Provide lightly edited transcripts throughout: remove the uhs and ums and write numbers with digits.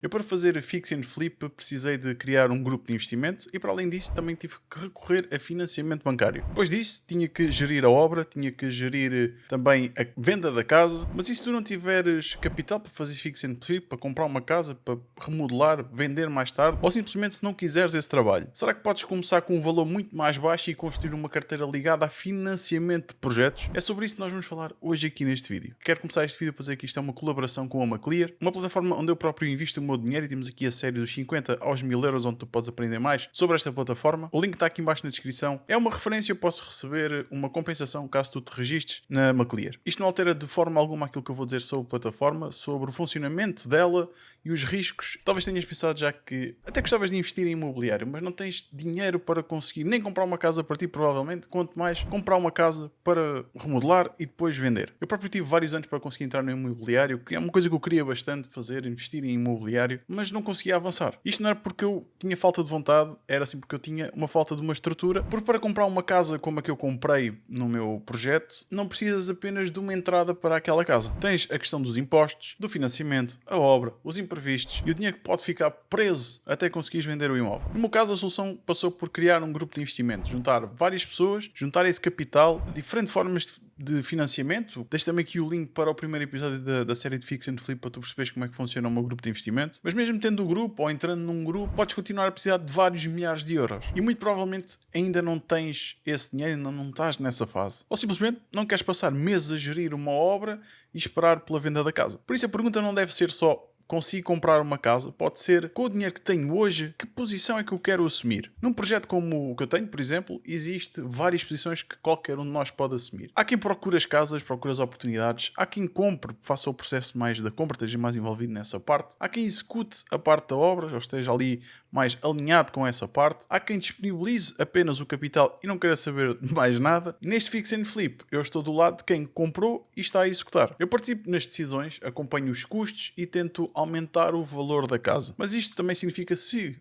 Eu para fazer fix and flip precisei de criar um grupo de investimento e para além disso também tive que recorrer a financiamento bancário. Depois disso tinha que gerir a obra, tinha que gerir também a venda da casa, mas e se tu não tiveres capital para fazer fix and flip, para comprar uma casa, para remodelar, vender mais tarde, ou simplesmente se não quiseres esse trabalho, será que podes começar com um valor muito mais baixo e construir uma carteira ligada a financiamento de projetos? É sobre isso que nós vamos falar hoje aqui neste vídeo. Quero começar este vídeo para dizer que isto é uma colaboração com a Maclear, uma plataforma onde eu próprio invisto o meu dinheiro e temos aqui a série dos 50 aos 1000 euros onde tu podes aprender mais sobre esta plataforma. O link está aqui embaixo na descrição. É uma referência, eu posso receber uma compensação caso tu te registres na Maclear. Isto não altera de forma alguma aquilo que eu vou dizer sobre a plataforma, sobre o funcionamento dela e os riscos. Talvez tenhas pensado já que até gostavas de investir em imobiliário, mas não tens dinheiro para conseguir nem comprar uma casa para ti, provavelmente, quanto mais comprar uma casa para remodelar e depois vender. Eu próprio tive vários anos para conseguir entrar no imobiliário, que é uma coisa que eu queria bastante fazer, investir em imobiliário, mas não conseguia avançar. Isto não era porque eu tinha falta de vontade, era assim porque eu tinha uma falta de uma estrutura, porque para comprar uma casa como a que eu comprei no meu projeto, não precisas apenas de uma entrada para aquela casa. Tens a questão dos impostos, do financiamento, a obra, os imprevistos e o dinheiro que pode ficar preso até conseguires vender o imóvel. No meu caso, a solução passou por criar um grupo de investimento, juntar várias pessoas, juntar esse capital, diferentes formas de financiamento. Deixo também aqui o link para o primeiro episódio da série de Fix and Flip para tu perceberes como é que funciona o meu grupo de investimento. Mas mesmo tendo o grupo ou entrando num grupo, podes continuar a precisar de vários milhares de euros. E muito provavelmente ainda não tens esse dinheiro, ainda não estás nessa fase. Ou simplesmente não queres passar meses a gerir uma obra e esperar pela venda da casa. Por isso a pergunta não deve ser só: consigo comprar uma casa? Pode ser, com o dinheiro que tenho hoje, que posição é que eu quero assumir? Num projeto como o que eu tenho, por exemplo, existe várias posições que qualquer um de nós pode assumir. Há quem procure as casas, procure as oportunidades, há quem compre, faça o processo mais da compra, esteja mais envolvido nessa parte, há quem execute a parte da obra, ou esteja ali mais alinhado com essa parte, há quem disponibilize apenas o capital e não queira saber de mais nada. Neste Fix and Flip, eu estou do lado de quem comprou e está a executar. Eu participo nas decisões, acompanho os custos e tento aumentar o valor da casa. Mas isto também significa se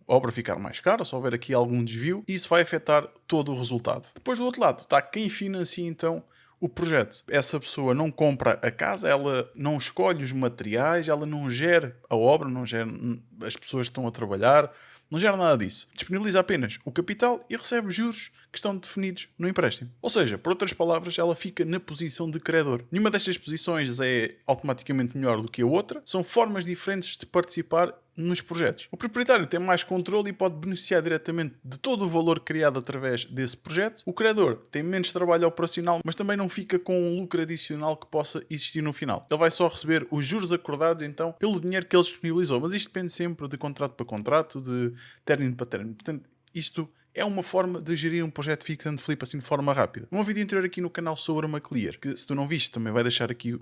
a obra ficar mais cara, se houver aqui algum desvio, isso vai afetar todo o resultado. Depois do outro lado está quem financia então o projeto. Essa pessoa não compra a casa, ela não escolhe os materiais, ela não gera a obra, não gera as pessoas que estão a trabalhar, não gera nada disso. Disponibiliza apenas o capital e recebe juros que estão definidos no empréstimo. Ou seja, por outras palavras, ela fica na posição de credor. Nenhuma destas posições é automaticamente melhor do que a outra. São formas diferentes de participar nos projetos. O proprietário tem mais controle e pode beneficiar diretamente de todo o valor criado através desse projeto. O credor tem menos trabalho operacional, mas também não fica com um lucro adicional que possa existir no final. Ele vai só receber os juros acordados, então, pelo dinheiro que ele disponibilizou. Mas isto depende sempre de contrato para contrato, de término para término. Portanto, isto é uma forma de gerir um projeto fix and flip assim de forma rápida. Um vídeo anterior aqui no canal sobre a Maclear, que se tu não viste também vou deixar aqui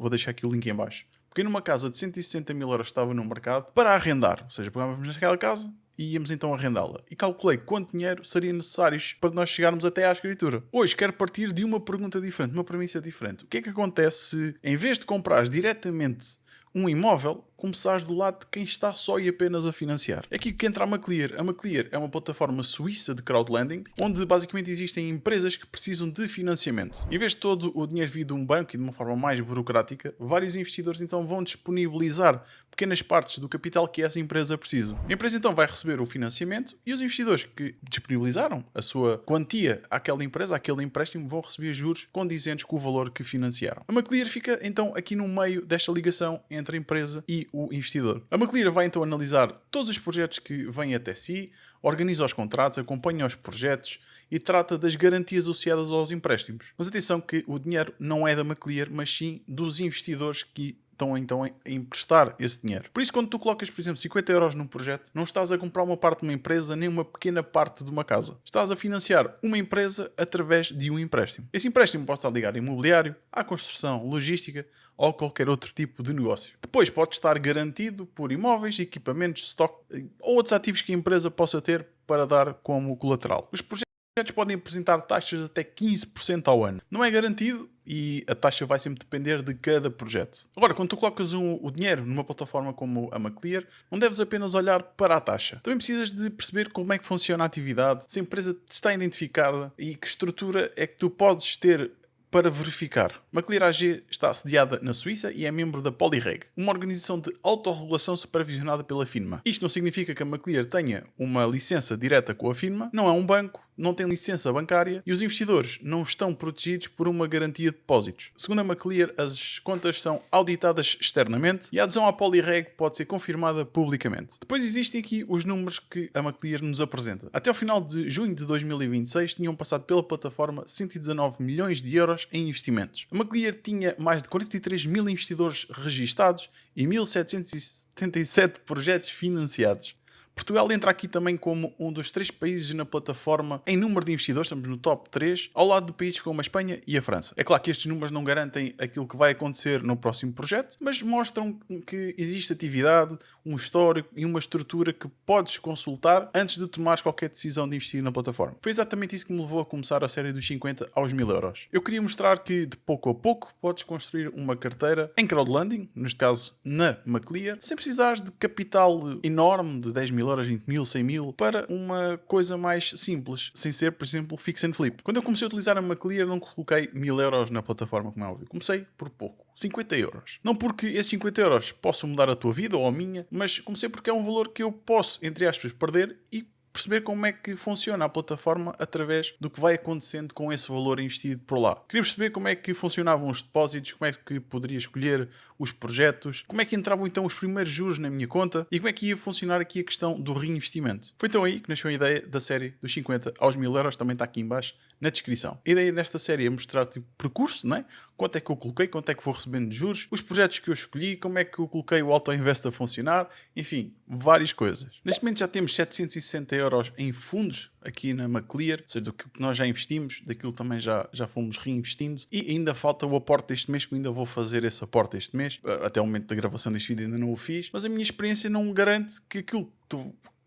o link em baixo. Porque numa casa de 160 mil euros estava no mercado para arrendar, ou seja, pegávamos naquela casa e íamos então arrendá-la. E calculei quanto dinheiro seria necessário para nós chegarmos até à escritura. Hoje quero partir de uma pergunta diferente, uma premissa diferente. O que é que acontece se, em vez de comprares diretamente um imóvel, começares do lado de quem está só e apenas a financiar? É aqui que entra a Maclear. A Maclear é uma plataforma suíça de crowdlending, onde basicamente existem empresas que precisam de financiamento. Em vez de todo o dinheiro vir de um banco e de uma forma mais burocrática, vários investidores então vão disponibilizar pequenas partes do capital que essa empresa precisa. A empresa então vai receber o financiamento e os investidores que disponibilizaram a sua quantia àquela empresa, àquele empréstimo, vão receber juros condizentes com o valor que financiaram. A Maclear fica então aqui no meio desta ligação entre a empresa e o investidor. A Maclear vai então analisar todos os projetos que vêm até si, organiza os contratos, acompanha os projetos e trata das garantias associadas aos empréstimos. Mas atenção que o dinheiro não é da Maclear, mas sim dos investidores que estão então a emprestar esse dinheiro. Por isso, quando tu colocas, por exemplo, 50 euros num projeto, não estás a comprar uma parte de uma empresa nem uma pequena parte de uma casa. Estás a financiar uma empresa através de um empréstimo. Esse empréstimo pode estar ligado a imobiliário, à construção, logística ou qualquer outro tipo de negócio. Depois pode estar garantido por imóveis, equipamentos, stock ou outros ativos que a empresa possa ter para dar como colateral. Os projetos podem apresentar taxas até 15% ao ano. Não é garantido e a taxa vai sempre depender de cada projeto. Agora, quando tu colocas o dinheiro numa plataforma como a Maclear, não deves apenas olhar para a taxa. Também precisas de perceber como é que funciona a atividade, se a empresa está identificada e que estrutura é que tu podes ter para verificar. Maclear AG está sediada na Suíça e é membro da Polyreg, uma organização de autorregulação supervisionada pela FINMA. Isto não significa que a Maclear tenha uma licença direta com a FINMA, não é um banco, não tem licença bancária e os investidores não estão protegidos por uma garantia de depósitos. Segundo a Maclear, as contas são auditadas externamente e a adesão à Polyreg pode ser confirmada publicamente. Depois existem aqui os números que a Maclear nos apresenta. Até ao final de junho de 2026 tinham passado pela plataforma 119 milhões de euros em investimentos. A Maclear tinha mais de 43 mil investidores registados e 1.777 projetos financiados. Portugal entra aqui também como um dos 3 países na plataforma em número de investidores, estamos no top 3, ao lado de países como a Espanha e a França. É claro que estes números não garantem aquilo que vai acontecer no próximo projeto, mas mostram que existe atividade, um histórico e uma estrutura que podes consultar antes de tomares qualquer decisão de investir na plataforma. Foi exatamente isso que me levou a começar a série dos 50 aos 1000 euros. Eu queria mostrar que de pouco a pouco podes construir uma carteira em crowdlending, neste caso na Maclear, sem precisares de capital enorme de 10 mil euros, 20 mil, 100 mil, para uma coisa mais simples, sem ser, por exemplo, fix and flip. Quando eu comecei a utilizar a Maclear, não coloquei 1000 euros na plataforma, como é óbvio. Comecei por pouco, 50 euros. Não porque esses 50 euros possam mudar a tua vida ou a minha, mas comecei porque é um valor que eu posso, entre aspas, perder e perceber como é que funciona a plataforma através do que vai acontecendo com esse valor investido por lá. Queria perceber como é que funcionavam os depósitos, como é que poderia escolher os projetos, como é que entravam então os primeiros juros na minha conta e como é que ia funcionar aqui a questão do reinvestimento. Foi então aí que nasceu a ideia da série dos 50 aos 1000 euros, também está aqui em baixo na descrição. A ideia desta série é mostrar tipo percurso, não é? Quanto é que eu coloquei, quanto é que vou recebendo de juros, os projetos que eu escolhi, como é que eu coloquei o auto-invest a funcionar, enfim, várias coisas. Neste momento já temos 760 euros em fundos aqui na Maclear, ou seja, daquilo que nós já investimos, daquilo também já fomos reinvestindo e ainda falta o aporte deste mês, que eu ainda vou fazer esse aporte este mês. Até o momento da gravação deste vídeo ainda não o fiz, mas a minha experiência não garante que aquilo que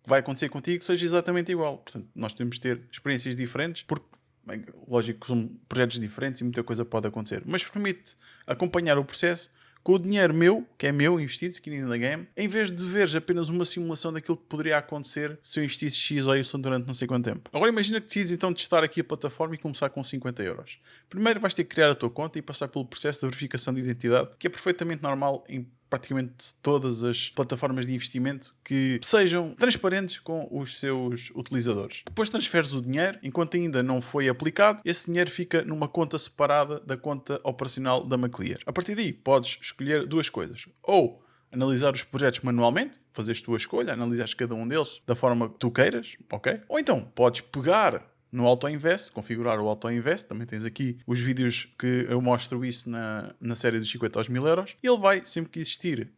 vai acontecer contigo seja exatamente igual. Portanto, nós temos de ter experiências diferentes, porque bem, lógico que são projetos diferentes e muita coisa pode acontecer, mas permite acompanhar o processo com o dinheiro meu, que é meu, investido, skin in the game, em vez de veres apenas uma simulação daquilo que poderia acontecer se eu investisse X ou Y durante não sei quanto tempo. Agora imagina que decides então testar aqui a plataforma e começar com 50 euros. Primeiro vais ter que criar a tua conta e passar pelo processo de verificação de identidade, que é perfeitamente normal em praticamente todas as plataformas de investimento que sejam transparentes com os seus utilizadores. Depois transferes o dinheiro, enquanto ainda não foi aplicado, esse dinheiro fica numa conta separada da conta operacional da Maclear. A partir daí, podes escolher duas coisas. Ou analisar os projetos manualmente, fazeres tua escolha, analisares cada um deles da forma que tu queiras, ok? Ou então, podes pegar no Auto-Invest, configurar o Auto-Invest, também tens aqui os vídeos que eu mostro isso na série dos 50 aos 1000 euros, e ele vai, sempre que existir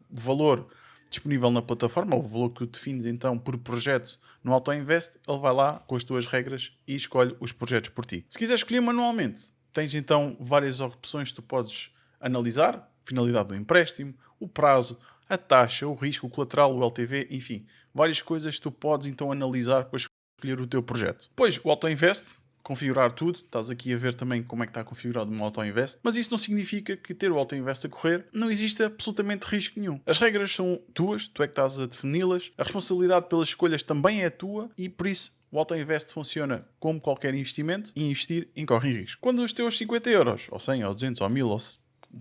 valor disponível na plataforma, ou o valor que tu defines então por projeto no Auto-Invest, ele vai lá com as tuas regras e escolhe os projetos por ti. Se quiseres escolher manualmente, tens então várias opções que tu podes analisar, finalidade do empréstimo, o prazo, a taxa, o risco, o colateral, o LTV, enfim, várias coisas que tu podes então analisar para escolher o teu projeto. Depois, o Auto-Invest, configurar tudo. Estás aqui a ver também como é que está configurado o Auto-Invest. Mas isso não significa que ter o Auto-Invest a correr não existe absolutamente risco nenhum. As regras são tuas, tu é que estás a defini-las. A responsabilidade pelas escolhas também é tua e por isso o Auto-Invest funciona como qualquer investimento e investir incorre em risco. Quando os teus 50 euros, ou 100, ou 200, ou 1000, ou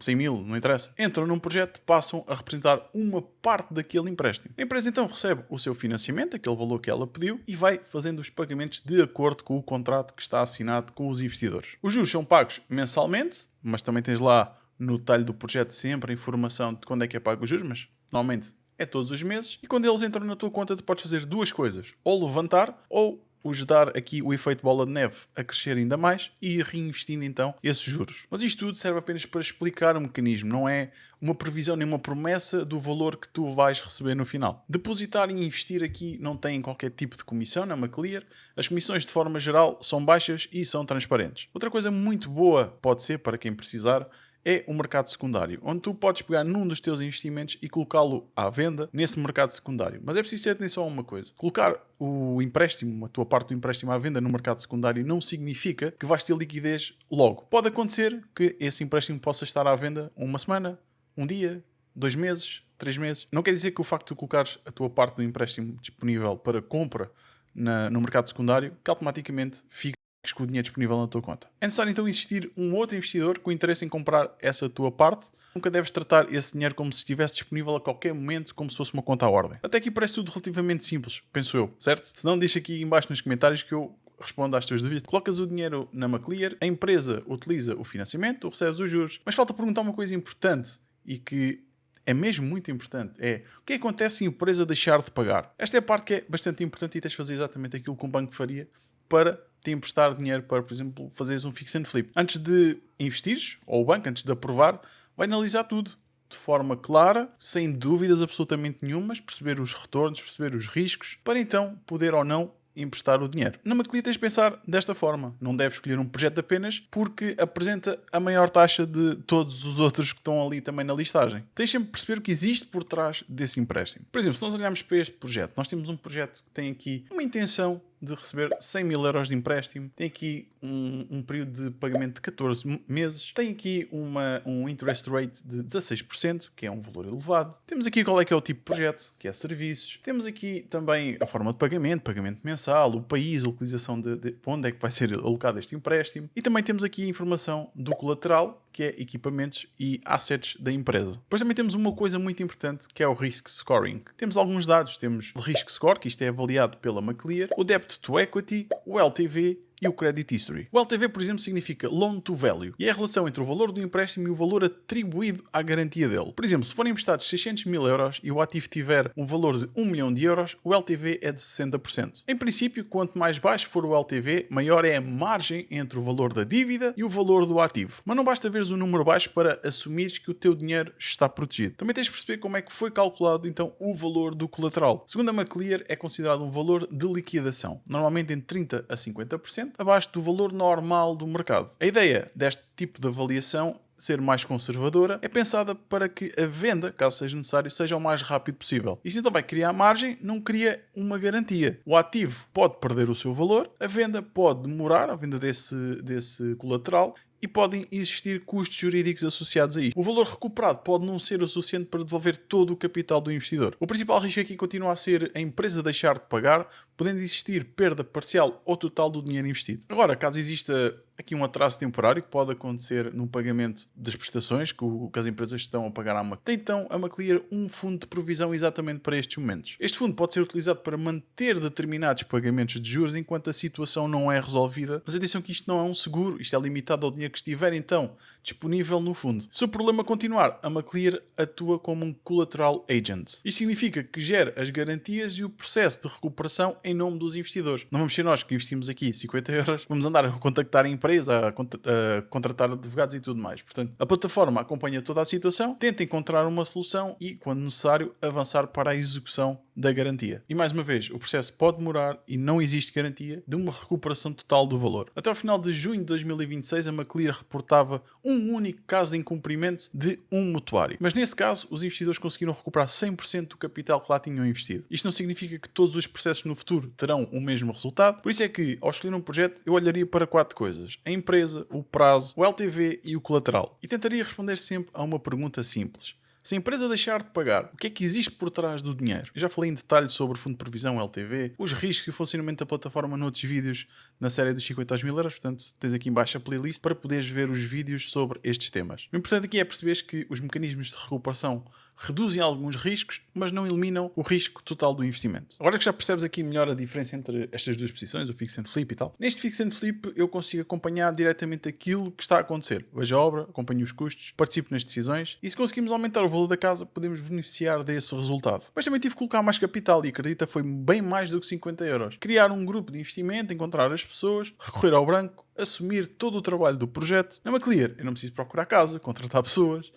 100 mil, não interessa, entram num projeto, passam a representar uma parte daquele empréstimo. A empresa então recebe o seu financiamento, aquele valor que ela pediu, e vai fazendo os pagamentos de acordo com o contrato que está assinado com os investidores. Os juros são pagos mensalmente, mas também tens lá no detalhe do projeto sempre a informação de quando é que é pago os juros, mas normalmente é todos os meses. E quando eles entram na tua conta, tu podes fazer duas coisas: ou levantar, ou ajudar aqui o efeito bola de neve a crescer ainda mais e ir reinvestindo então esses juros. Mas isto tudo serve apenas para explicar o mecanismo, não é uma previsão nem uma promessa do valor que tu vais receber no final. Depositar e investir aqui não tem qualquer tipo de comissão na Maclear. As comissões de forma geral são baixas e são transparentes. Outra coisa muito boa pode ser para quem precisar é o mercado secundário, onde tu podes pegar num dos teus investimentos e colocá-lo à venda nesse mercado secundário. Mas é preciso ter atenção a uma coisa: colocar o empréstimo, a tua parte do empréstimo à venda no mercado secundário não significa que vais ter liquidez logo. Pode acontecer que esse empréstimo possa estar à venda uma semana, um dia, 2 meses, 3 meses. Não quer dizer que o facto de colocares a tua parte do empréstimo disponível para compra no mercado secundário que automaticamente fiques fiques com o dinheiro disponível na tua conta. É necessário então existir um outro investidor com interesse em comprar essa tua parte. Nunca deves tratar esse dinheiro como se estivesse disponível a qualquer momento, como se fosse uma conta à ordem. Até aqui parece tudo relativamente simples, penso eu, certo? Se não, deixa aqui em baixo nos comentários que eu respondo às tuas dúvidas. Colocas o dinheiro na Maclear, a empresa utiliza o financiamento, tu recebes os juros. Mas falta perguntar uma coisa importante e que é mesmo muito importante, é o que acontece se a empresa deixar de pagar? Esta é a parte que é bastante importante e tens de fazer exatamente aquilo que um banco faria para te emprestar dinheiro para, por exemplo, fazeres um fix and flip. Antes de investires, ou o banco, antes de aprovar, vai analisar tudo de forma clara, sem dúvidas absolutamente nenhumas, perceber os retornos, perceber os riscos, para então poder ou não emprestar o dinheiro. Na Maclear tens de pensar desta forma. Não deves escolher um projeto apenas porque apresenta a maior taxa de todos os outros que estão ali também na listagem. Tens sempre de perceber o que existe por trás desse empréstimo. Por exemplo, se nós olharmos para este projeto, nós temos um projeto que tem aqui uma intenção de receber 100 mil euros de empréstimo, tem aqui um período de pagamento de 14 meses, tem aqui um interest rate de 16%, que é um valor elevado. Temos aqui qual é que é o tipo de projeto, que é serviços. Temos aqui também a forma de pagamento mensal, o país, a localização de onde é que vai ser alocado este empréstimo. E também temos aqui a informação do colateral, que é equipamentos e assets da empresa. Depois também temos uma coisa muito importante, que é o Risk Scoring. Temos alguns dados, temos o Risk Score, que isto é avaliado pela Maclear, o Debt to Equity, o LTV e o Credit History. O LTV, por exemplo, significa Loan to Value e é a relação entre o valor do empréstimo e o valor atribuído à garantia dele. Por exemplo, se forem emprestados 600 mil euros e o ativo tiver um valor de 1 milhão de euros, o LTV é de 60%. Em princípio, quanto mais baixo for o LTV, maior é a margem entre o valor da dívida e o valor do ativo. Mas não basta veres um número baixo para assumires que o teu dinheiro está protegido. Também tens de perceber como é que foi calculado então o valor do colateral. Segundo a Maclear, é considerado um valor de liquidação, normalmente entre 30% a 50%, abaixo do valor normal do mercado. A ideia deste tipo de avaliação ser mais conservadora é pensada para que a venda, caso seja necessário, seja o mais rápido possível. Isso então vai criar margem, não cria uma garantia. O ativo pode perder o seu valor, a venda pode demorar, a venda desse colateral, e podem existir custos jurídicos associados a isto. O valor recuperado pode não ser o suficiente para devolver todo o capital do investidor. O principal risco aqui continua a ser a empresa deixar de pagar, podendo existir perda parcial ou total do dinheiro investido. Agora, caso exista aqui um atraso temporário que pode acontecer no pagamento das prestações que as empresas estão a pagar à Maclear, tem então a Maclear um fundo de provisão exatamente para estes momentos. Este fundo pode ser utilizado para manter determinados pagamentos de juros enquanto a situação não é resolvida, mas atenção que isto não é um seguro, isto é limitado ao dinheiro que estiver então disponível no fundo. Se o problema continuar, a Maclear atua como um collateral agent. Isto significa que gera as garantias e o processo de recuperação em nome dos investidores. Não vamos ser nós que investimos aqui 50 euros, vamos andar a contactar a empresa, a contratar advogados e tudo mais. Portanto, a plataforma acompanha toda a situação, tenta encontrar uma solução e, quando necessário, avançar para a execução da garantia. E mais uma vez, o processo pode demorar e não existe garantia de uma recuperação total do valor. Até ao final de junho de 2026, a Maclear reportava um único caso de incumprimento de um mutuário. Mas nesse caso, os investidores conseguiram recuperar 100% do capital que lá tinham investido. Isto não significa que todos os processos no futuro terão o mesmo resultado. Por isso é que, ao escolher um projeto, eu olharia para 4 coisas: a empresa, o prazo, o LTV e o colateral. E tentaria responder sempre a uma pergunta simples. Se a empresa deixar de pagar, o que é que existe por trás do dinheiro? Eu já falei em detalhe sobre o fundo de previsão LTV, os riscos e o funcionamento da plataforma noutros vídeos na série dos 50 aos 1000 euros, portanto tens aqui em baixo a playlist para poderes ver os vídeos sobre estes temas. O importante aqui é perceberes que os mecanismos de recuperação reduzem alguns riscos, mas não eliminam o risco total do investimento. Agora que já percebes aqui melhor a diferença entre estas duas posições, o fix and flip e tal, neste fix and flip eu consigo acompanhar diretamente aquilo que está a acontecer. Vejo a obra, acompanho os custos, participo nas decisões e se conseguimos aumentar o valor da casa, podemos beneficiar desse resultado. Mas também tive que colocar mais capital e acredita, foi bem mais do que 50 euros. Criar um grupo de investimento, encontrar as pessoas, recorrer ao banco, assumir todo o trabalho do projeto. Na Maclear, eu não preciso procurar casa, contratar pessoas,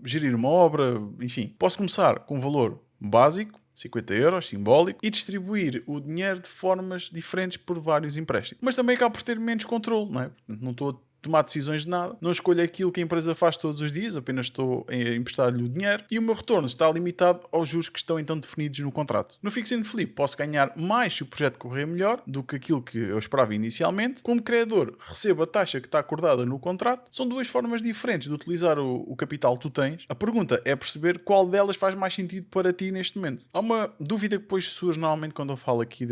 gerir uma obra, enfim. Posso começar com um valor básico, 50 euros, simbólico, e distribuir o dinheiro de formas diferentes por vários empréstimos. Mas também acabo por ter menos controle, não é? Portanto, não estou a tomar decisões de nada, não escolho aquilo que a empresa faz todos os dias, apenas estou a emprestar-lhe o dinheiro e o meu retorno está limitado aos juros que estão então definidos no contrato. No Fix and Flip posso ganhar mais se o projeto correr melhor do que aquilo que eu esperava inicialmente. Como criador, recebo a taxa que está acordada no contrato. São duas formas diferentes de utilizar o capital que tu tens. A pergunta é perceber qual delas faz mais sentido para ti neste momento. Há uma dúvida que depois surge normalmente quando eu falo aqui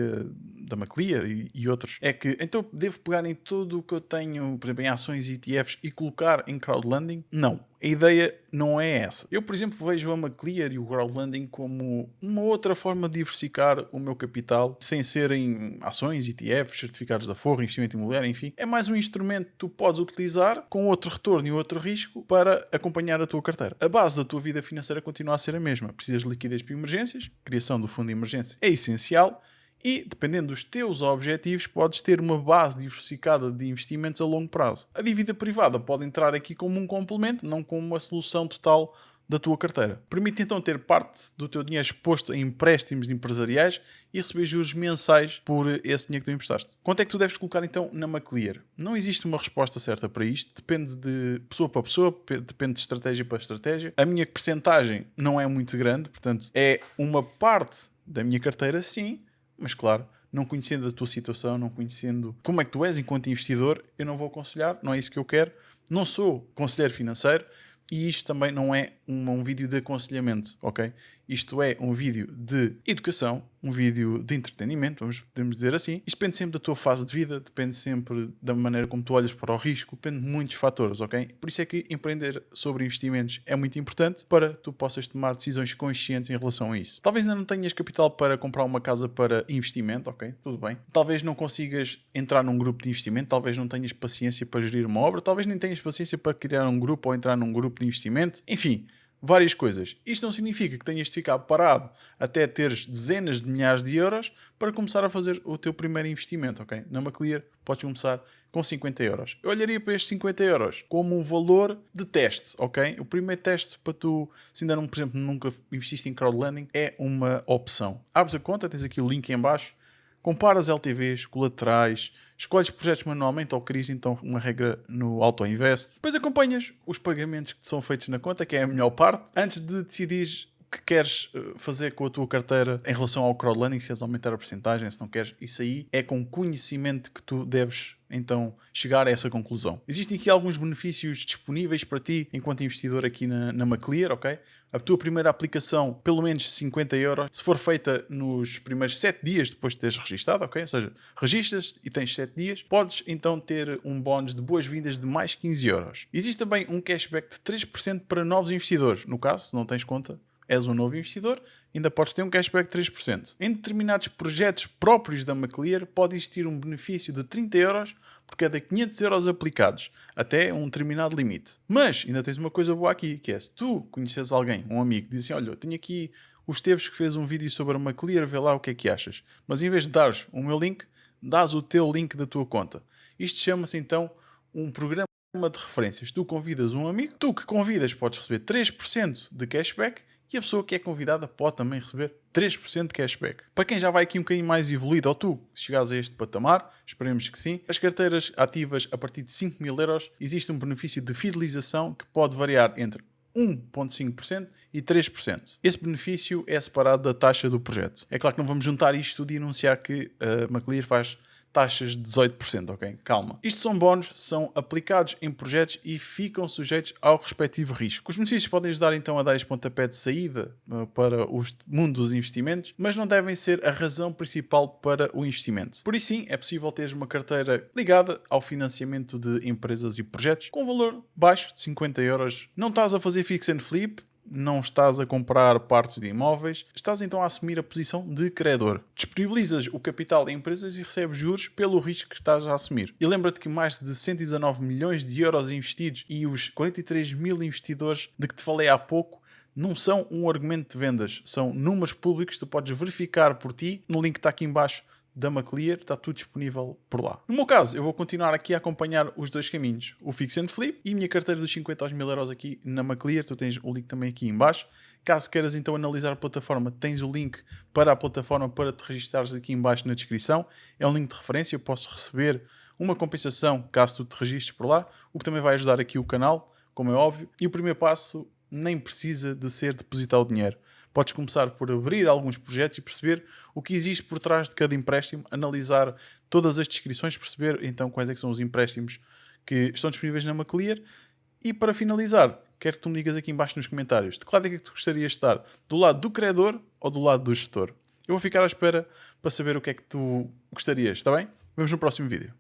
da Maclear e outros, é que então devo pegar em tudo o que eu tenho, por exemplo, em ações e ETFs e colocar em crowdlending? Não. A ideia não é essa. Eu, por exemplo, vejo a Maclear e o crowdlending como uma outra forma de diversificar o meu capital, sem ser em ações, ETFs, certificados da Forra, investimento imobiliário, enfim. É mais um instrumento que tu podes utilizar com outro retorno e outro risco para acompanhar a tua carteira. A base da tua vida financeira continua a ser a mesma. Precisas de liquidez para emergências, criação do fundo de emergência é essencial. E, dependendo dos teus objetivos, podes ter uma base diversificada de investimentos a longo prazo. A dívida privada pode entrar aqui como um complemento, não como uma solução total da tua carteira. Permite então ter parte do teu dinheiro exposto a empréstimos empresariais e receber juros mensais por esse dinheiro que tu emprestaste. Quanto é que tu deves colocar então na Maclear? Não existe uma resposta certa para isto, depende de pessoa para pessoa, depende de estratégia para estratégia. A minha percentagem não é muito grande, portanto é uma parte da minha carteira, sim, mas claro, não conhecendo a tua situação, não conhecendo como é que tu és enquanto investidor, eu não vou aconselhar, não é isso que eu quero. Não sou conselheiro financeiro e isto também não é um vídeo de aconselhamento, ok? Isto é um vídeo de educação, um vídeo de entretenimento, podemos dizer assim. Isto depende sempre da tua fase de vida, depende sempre da maneira como tu olhas para o risco, depende de muitos fatores, ok? Por isso é que empreender sobre investimentos é muito importante para tu possas tomar decisões conscientes em relação a isso. Talvez ainda não tenhas capital para comprar uma casa para investimento, ok? Tudo bem. Talvez não consigas entrar num grupo de investimento, talvez não tenhas paciência para gerir uma obra, talvez nem tenhas paciência para criar um grupo ou entrar num grupo de investimento. Enfim, várias coisas. Isto não significa que tenhas de ficar parado até teres dezenas de milhares de euros para começar a fazer o teu primeiro investimento, ok? Na Maclear podes começar com 50 euros. Eu olharia para estes 50 euros como um valor de teste, ok? O primeiro teste para tu, se ainda não, por exemplo, nunca investiste em crowdlending, é uma opção. Abres a conta, tens aqui o link em baixo, comparas LTVs, colaterais, escolhes projetos manualmente ou crias então uma regra no Auto-Invest. Depois acompanhas os pagamentos que te são feitos na conta, que é a melhor parte, antes de decidir o que queres fazer com a tua carteira em relação ao crowdlending, se queres aumentar a porcentagem, se não queres. Isso aí é com conhecimento que tu deves então chegar a essa conclusão. Existem aqui alguns benefícios disponíveis para ti enquanto investidor aqui na Maclear, ok? A tua primeira aplicação, pelo menos 50 euros, se for feita nos primeiros 7 dias depois de teres registado, ok? Ou seja, registas e tens 7 dias, podes então ter um bónus de boas-vindas de mais 15 euros. Existe também um cashback de 3% para novos investidores. No caso, se não tens conta, és um novo investidor, ainda podes ter um cashback de 3%. Em determinados projetos próprios da Maclear, pode existir um benefício de 30 euros por cada 500 euros aplicados, até um determinado limite. Mas ainda tens uma coisa boa aqui, que é se tu conheces alguém, um amigo, diz assim, olha, eu tenho aqui o Esteves que fez um vídeo sobre a Maclear, vê lá o que é que achas. Mas em vez de dares o meu link, dás o teu link da tua conta. Isto chama-se então um programa de referências. Tu convidas um amigo, tu que convidas podes receber 3% de cashback e a pessoa que é convidada pode também receber 3% de cashback. Para quem já vai aqui um bocadinho mais evoluído, ou tu, se chegares a este patamar, esperemos que sim, as carteiras ativas a partir de 5 mil euros, existe um benefício de fidelização que pode variar entre 1,5% e 3%. Esse benefício é separado da taxa do projeto. É claro que não vamos juntar isto tudo e anunciar que a Maclear faz taxas de 18%, ok? Calma. Isto são bónus, são aplicados em projetos e ficam sujeitos ao respectivo risco. Os benefícios podem ajudar então a dar este pontapé de saída para o mundo dos investimentos, mas não devem ser a razão principal para o investimento. Por isso sim, é possível teres uma carteira ligada ao financiamento de empresas e projetos com valor baixo de 50 euros. Não estás a fazer fix and flip, não estás a comprar partes de imóveis, estás então a assumir a posição de credor. Disponibilizas o capital em empresas e recebes juros pelo risco que estás a assumir. E lembra-te que mais de 119 milhões de euros investidos e os 43 mil investidores de que te falei há pouco não são um argumento de vendas, são números públicos que tu podes verificar por ti no link que está aqui em baixo da Maclear, está tudo disponível por lá. No meu caso, eu vou continuar aqui a acompanhar os dois caminhos, o Fix and Flip e a minha carteira dos 50 aos 1000 euros aqui na Maclear, tu tens o link também aqui em baixo. Caso queiras então analisar a plataforma, tens o link para a plataforma para te registares aqui em baixo na descrição. É um link de referência, eu posso receber uma compensação caso tu te registres por lá, o que também vai ajudar aqui o canal, como é óbvio. E o primeiro passo nem precisa de ser depositar o dinheiro. Podes começar por abrir alguns projetos e perceber o que existe por trás de cada empréstimo, analisar todas as descrições, perceber então quais é que são os empréstimos que estão disponíveis na Maclear. E para finalizar, quero que tu me digas aqui em baixo nos comentários de que lado é que tu gostarias de estar, do lado do credor ou do lado do gestor? Eu vou ficar à espera para saber o que é que tu gostarias, está bem? Vemos no próximo vídeo.